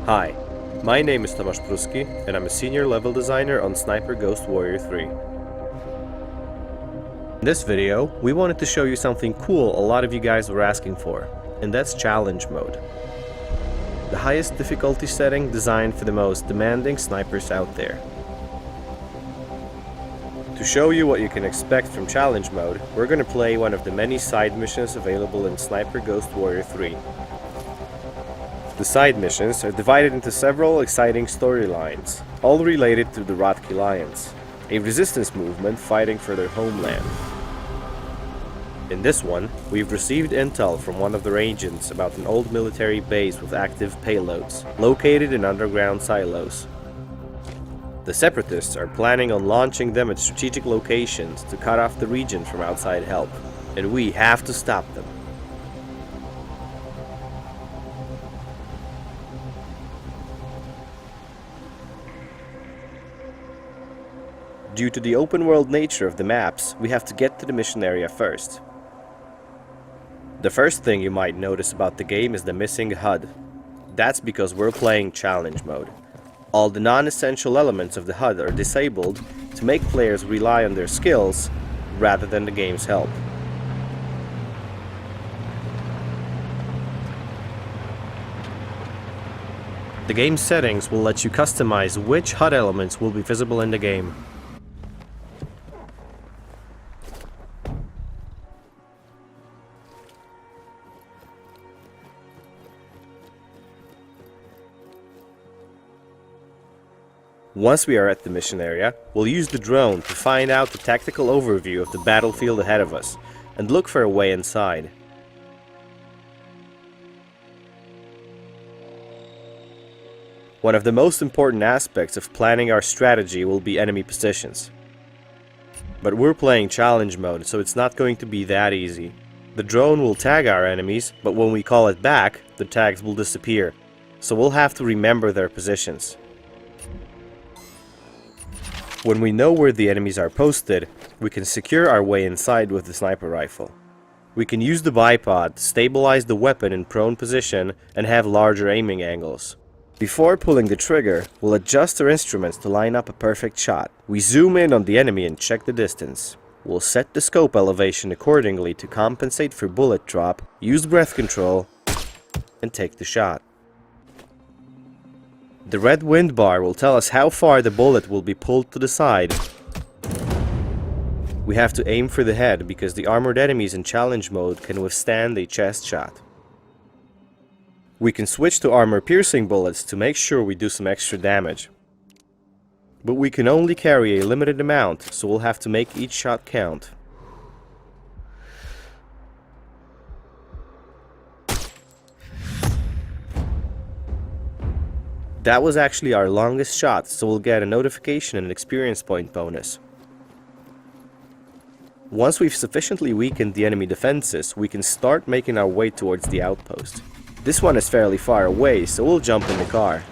Hi, my name is Tomasz Pruski, and I'm a senior level designer on Sniper Ghost Warrior 3. In this video, we wanted to show you something cool a lot of you guys were asking for, and that's challenge mode. The highest difficulty setting designed for the most demanding snipers out there. To show you what you can expect from challenge mode, we're going to play one of the many side missions available in Sniper Ghost Warrior 3. The side missions are divided into several exciting storylines, all related to the Rotki Lions, a resistance movement fighting for their homeland. In this one, we've received intel from one of their agents about an old military base with active payloads, located in underground silos. The Separatists are planning on launching them at strategic locations to cut off the region from outside help, and we have to stop them. Due to the open world nature of the maps, we have to get to the mission area first. The first thing you might notice about the game is the missing HUD. That's because we're playing challenge mode. All the non-essential elements of the HUD are disabled to make players rely on their skills rather than the game's help. The game's settings will let you customize which HUD elements will be visible in the game. Once we are at the mission area, we'll use the drone to find out the tactical overview of the battlefield ahead of us, and look for a way inside. One of the most important aspects of planning our strategy will be enemy positions. But we're playing challenge mode, so it's not going to be that easy. The drone will tag our enemies, but when we call it back, the tags will disappear, so we'll have to remember their positions. When we know where the enemies are posted, we can secure our way inside with the sniper rifle. We can use the bipod to stabilize the weapon in prone position and have larger aiming angles. Before pulling the trigger, we'll adjust our instruments to line up a perfect shot. We zoom in on the enemy and check the distance. We'll set the scope elevation accordingly to compensate for bullet drop, use breath control, and take the shot. The red wind bar will tell us how far the bullet will be pulled to the side. We have to aim for the head because the armored enemies in challenge mode can withstand a chest shot. We can switch to armor-piercing bullets to make sure we do some extra damage. But we can only carry a limited amount, so we'll have to make each shot count. That was actually our longest shot, so we'll get a notification and an experience point bonus. Once we've sufficiently weakened the enemy defenses, we can start making our way towards the outpost. This one is fairly far away, so we'll jump in the car.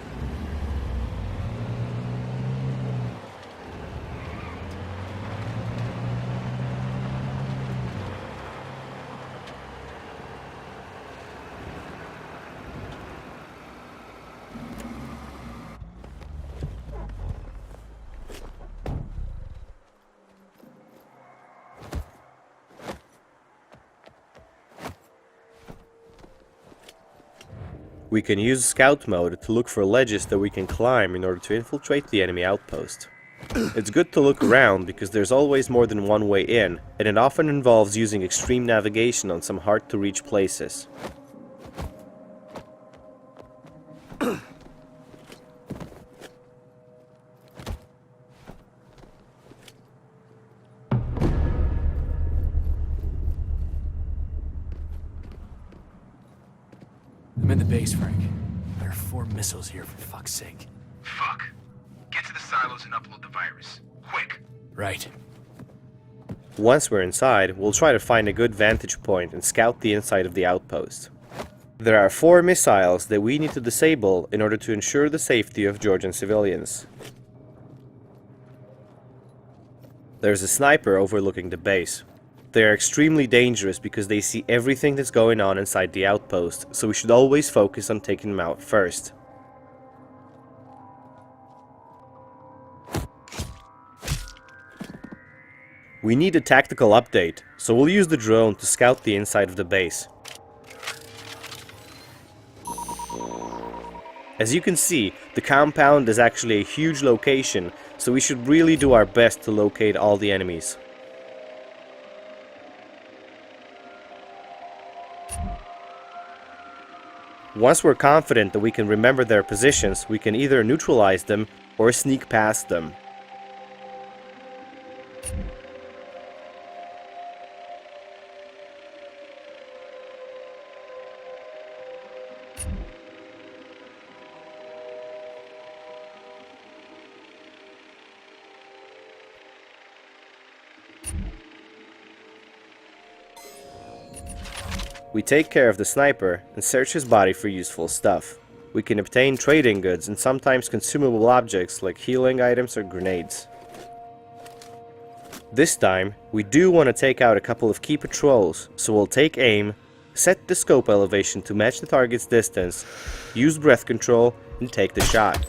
We can use scout mode to look for ledges that we can climb in order to infiltrate the enemy outpost. It's good to look around because there's always more than one way in, and it often involves using extreme navigation on some hard to reach places. I'm in the base, Frank. There are 4 missiles here, for fuck's sake. Fuck. Get to the silos and upload the virus. Quick. Right. Once we're inside, we'll try to find a good vantage point and scout the inside of the outpost. There are 4 missiles that we need to disable in order to ensure the safety of Georgian civilians. There's a sniper overlooking the base. They are extremely dangerous because they see everything that's going on inside the outpost, so we should always focus on taking them out first. We need a tactical update, so we'll use the drone to scout the inside of the base. As you can see, the compound is actually a huge location, so we should really do our best to locate all the enemies. Once we're confident that we can remember their positions, we can either neutralize them or sneak past them. We take care of the sniper and search his body for useful stuff. We can obtain trading goods and sometimes consumable objects like healing items or grenades. This time, we do want to take out a couple of key patrols, so we'll take aim, set the scope elevation to match the target's distance, use breath control, and take the shot.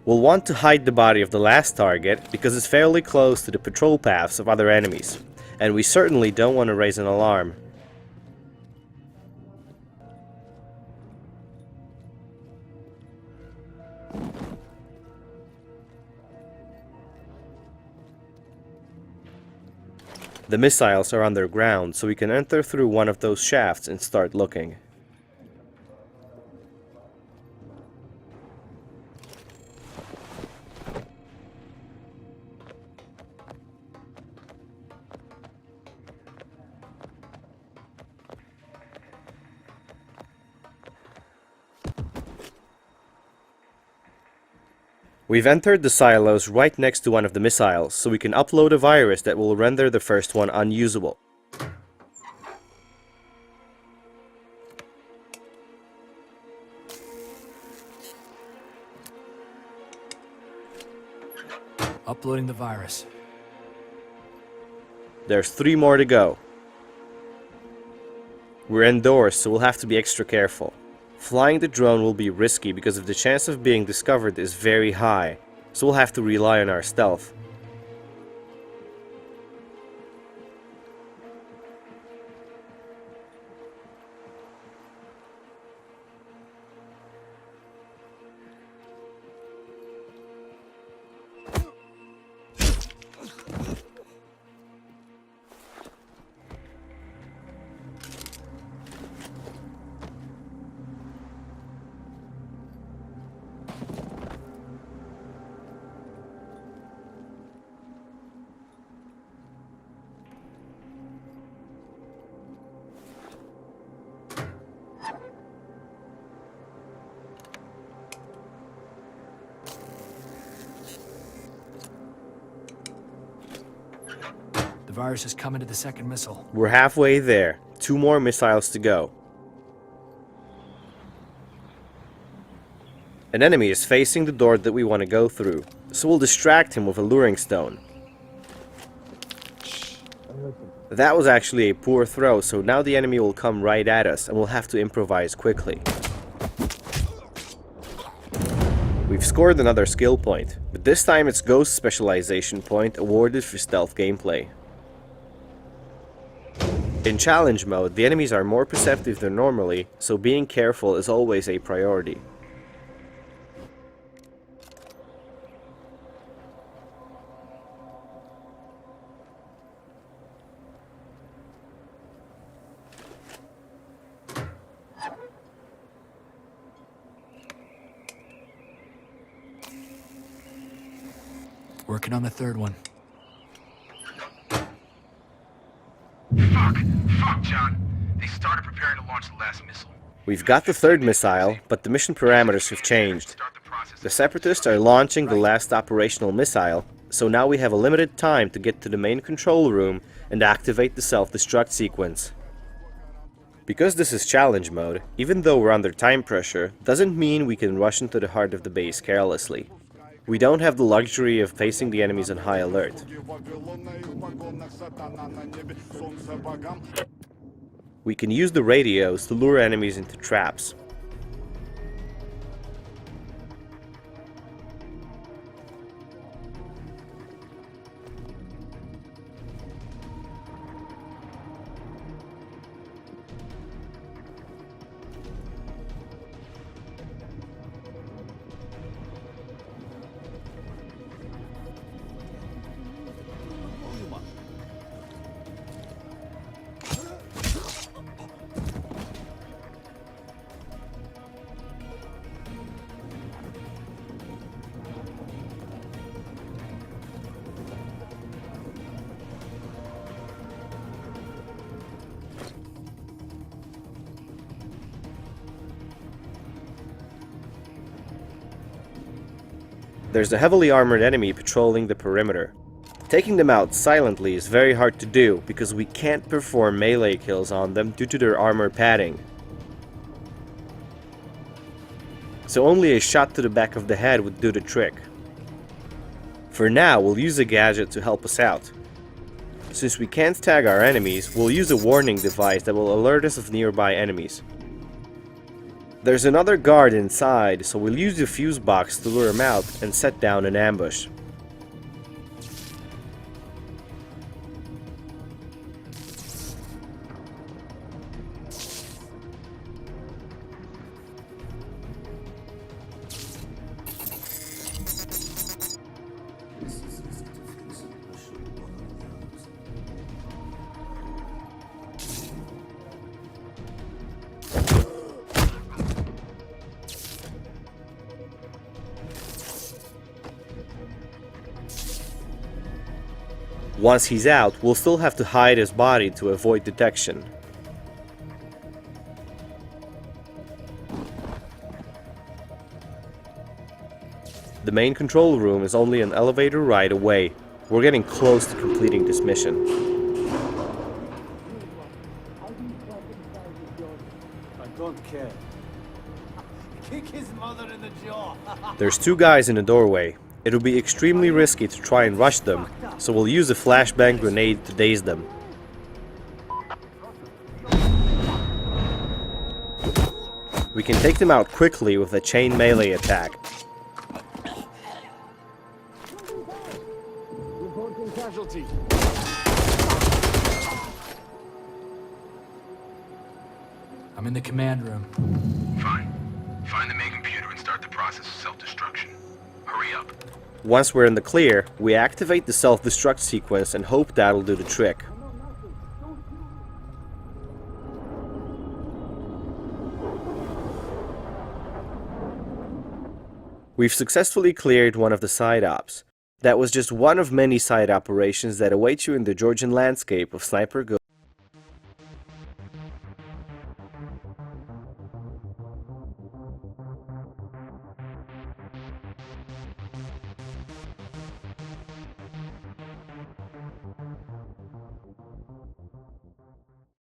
We'll want to hide the body of the last target because it's fairly close to the patrol paths of other enemies, and we certainly don't want to raise an alarm. The missiles are underground, so we can enter through one of those shafts and start looking. We've entered the silos right next to one of the missiles, so we can upload a virus that will render the first one unusable. Uploading the virus. There's 3 more to go. We're indoors, so we'll have to be extra careful. Flying the drone will be risky because the chance of being discovered is very high, so we'll have to rely on our stealth. The virus is coming to the second missile. We're halfway there. 2 more missiles to go. An enemy is facing the door that we want to go through, so we'll distract him with a luring stone. That was actually a poor throw, so now the enemy will come right at us and we'll have to improvise quickly. We've scored another skill point, but this time it's Ghost Specialization Point awarded for stealth gameplay. In challenge mode, the enemies are more perceptive than normally, so being careful is always a priority. Working on the third one. Fuck, John. They started preparing to launch the last missile. We've got the third missile, but the mission parameters have changed. The Separatists are launching the last operational missile, so now we have a limited time to get to the main control room and activate the self-destruct sequence. Because this is challenge mode, even though we're under time pressure, doesn't mean we can rush into the heart of the base carelessly. We don't have the luxury of facing the enemies on high alert. We can use the radios to lure enemies into traps. There's a heavily armored enemy patrolling the perimeter. Taking them out silently is very hard to do because we can't perform melee kills on them due to their armor padding. So only a shot to the back of the head would do the trick. For now, we'll use a gadget to help us out. Since we can't tag our enemies, we'll use a warning device that will alert us of nearby enemies. There's another guard inside, so we'll use the fuse box to lure him out and set down an ambush. Once he's out, we'll still have to hide his body to avoid detection. The main control room is only an elevator ride away. We're getting close to completing this mission. I don't care. Kick his mother in the jaw. There's two guys in the doorway. It'll be extremely risky to try and rush them, so we'll use a flashbang grenade to daze them. We can take them out quickly with a chain melee attack. I'm in the command room. Fine. Find the main computer and start the process of self-destruction. Hurry up. Once we're in the clear, we activate the self-destruct sequence and hope that'll do the trick. We've successfully cleared one of the side ops. That was just one of many side operations that await you in the Georgian landscape of Sniper Ghost.